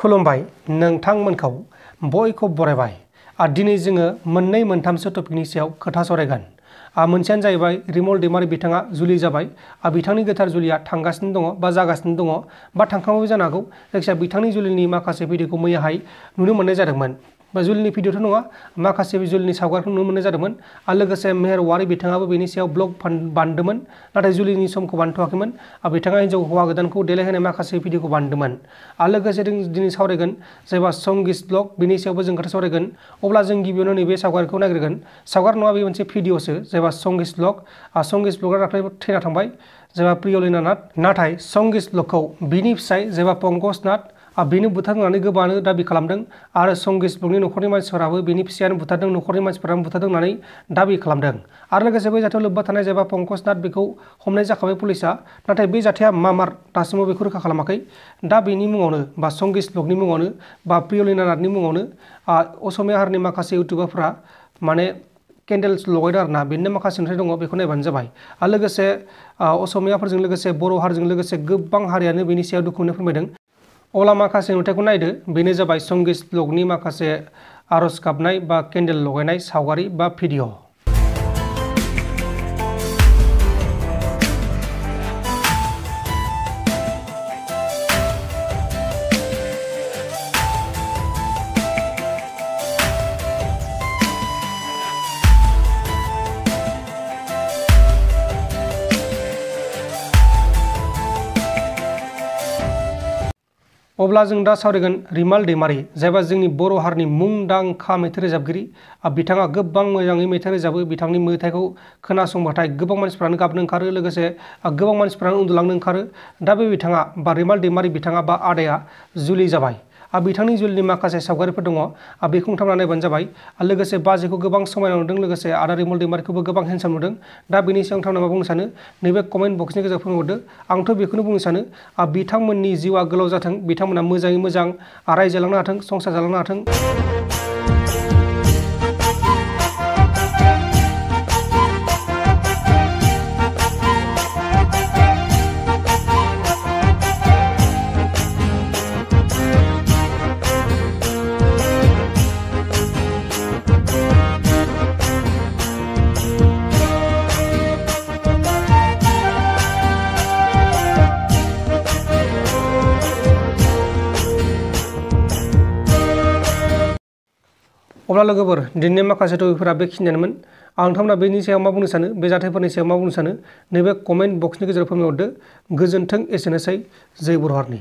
खुलुमबाय नोंथांमोनखौ बयखौ बरायबाय। दिनै जोङो मोननै मोनथामसो टपिकनि सायाव खोथा सावरायगोन। मोनसेयानो जाहैबाय रिमल दैमारि बिथाङा जुलि जाबाय। बिथांनि गोथार जुलिया थांगासिनो दङ बा जागासिनो दङ बा थांखांबायबो जानो हागौ। जायखिजाया बिथांनि जुलिनि माखासे भिडिअखौ मैयाहाय नुनो मोननाय जादोंमोन। बा जुलिनि भिडिअथ' नङा, माखासे जुलिनि सावगारिखौ नुनो मोननाय जादोंमोन। आरो लोगोसे मेहेर औवारि बिथाङाबो बेनि सायाव ब्लग बानायदोंमोन, नाथाय जुलिनि समखौ बानायथ'वाखैमोन। बिथाङा हिन्जाव हौवा गोदानखौ देलायहोनाय माखासे भिडिअखौ बानायदोंमोन। आरो लोगोसे जों दिनै सावरायगोन जायबा संगिस ब्लग, बेनि सायावबो जों खोथा सावरायगोन। अब्ला जों गिबियावनो नैबे सावगारिखौ नायग्रोगोन। सावगारि नङा, बे मोनसे भिडिअसो जायबा संगिस ब्लग। संगिस ब्लगआ दाख्लै थैना थांबाय जायबा प्रियलिना नाथ। नाथाय संगिस ब्लगखौ बिनि फिसाय जायबा पंकज नाथ बेनो बुथारदों होननानै गोबाङानो दाबि खालामदों। आरो संगिस ब्लगनि न'खरनि मानसिफोराबो बेनि फिसायानो बुथारदों, न'खरनि मानसिफोरानो बुथारदों होननानै दाबि खालामदों। आरो लोगोसे बै जाथायाव लोब्बा थानाय जायबा पंकज नाथ, बेखौ हमनाय जाखाबाय पुलिसा। नाथाय बे जाथाया मार दासिमबो बेखौ रोखा खालामाखै। दा बेनि मुङावनो बा संगिस ब्लगनि मुङावनो बा प्रियलिना नाथनि मुङावनो असमिया हारिनि माखासे इउटुबारफ्रा माने केन्डेल्स लगायदों आरोना। बेनिनो माखासे नुथाय दङ, बेखौ नायबानो जाबाय। आरो लोगोसे असमियाफोरजों लोगोसे बर' हारिजों लोगोसे गोबां हारियानो बेनि सायाव दुखु मोननो फोरमायदों। अब्ला माखासे नुथायखौ नायदो। बेनो जाबाय संगिस ब्लगनि माखासे आर'ज गाबनाय बा केन्डेल लगायनाय सावगारि बा भिडिअ'। अब्ला जों दा सावरायगोन रिमाल दैमारि, जायबा जोंनि बर' हारिनि मुंदांखा मेथाइ रोजाबगिरि। बिथाङा गोबां मोजाङै मेथाइ रोजाबो। बिथांनि मेथाइखौ खोनासंबाथाय गोबां मानसिफ्रानो गाबनो ओंखारो, लोगोसे गोबां मानसिफ्रानो उन्दुलांनो ओंखारो। दा बे बिथाङा बा रिमाल दैमारि बिथाङा बा आदाया जुलि जाबाय। बिथांनि जुलिनि माखासे सावगारिफोर दङ, बेखौ नोंथांमोना नायबानो जाबाय। लोगोसे बाजैखौ गोबां समायना नुदों, लोगोसे आदा रिमल दैमारिखौबो गोबां हेन्डसाम नुदों। दा बेनि सायाव नोंथांमोना मा बुंनो सानो? नैबे कमेन्ट बक्सनि गेजेराव फोरमायहरदो। आंथ' बेखौनो बुंनो सानो, बिथांमोननि जिउआ गोलाव जाथों, बिथांमोना मोजाङै मोजां रायजो जालांनो हाथों, संसार जालांनो हाथों। अब्ला लोगोफोर, दिनैनि माखासे टपिकफोरा बेखिनियानोमोन। नोंथांमोना बेनि सायाव मा बुंनो सानो, बे जाथायफोरनि सायाव मा बुंनो सानो, नैबे कमेन्ट बक्सनि गेजेराव फोरमायहरदो। गोजोन्थों, एसेनोसै। जय बर' हारिनि।